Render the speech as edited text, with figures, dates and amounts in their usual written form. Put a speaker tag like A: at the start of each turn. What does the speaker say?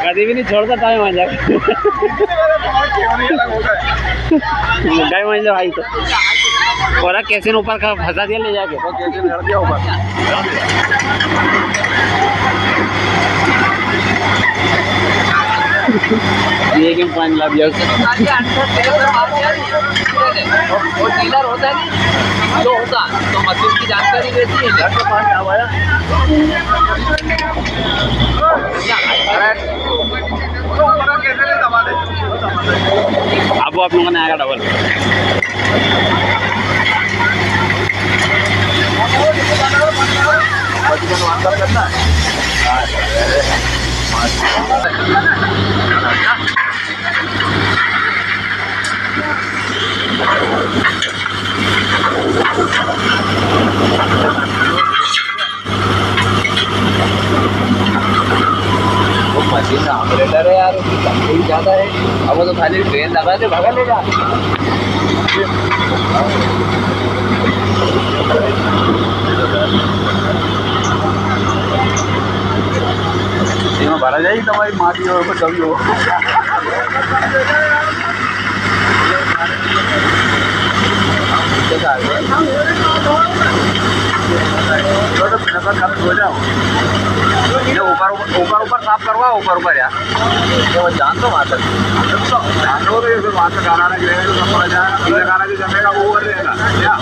A: कभी भी नहीं छोड़ता टाइम आ जाए गाय मान लो भाई तो और कैसे ऊपर का फंसा दिया ले जाके तो कैसे लड़ दिया ऊपर ये क्यों पानी ला दिया
B: वो डीलर होता है जो होता तो मशीन की जानकारी देती है घर से पानी आवाया
A: अब वो आप लोगों ने आएगा डबल
B: वो मशीन का ऑपरेटर है यार उसकी कंपनी ज़्यादा है अब वो तो खाली ट्रेन लगा के भगा लेगा
A: भरा जाएगी तुम्हारी माटी और कभी हो ऊपर ऊपर साफ करवा ऊपर यार
B: तो जान तो वहाँ तक
A: जान लो तो वहाँ से गाना गिरेगा तो सब पड़ जाएगा गाना भी जमेगा वो कर देगा क्या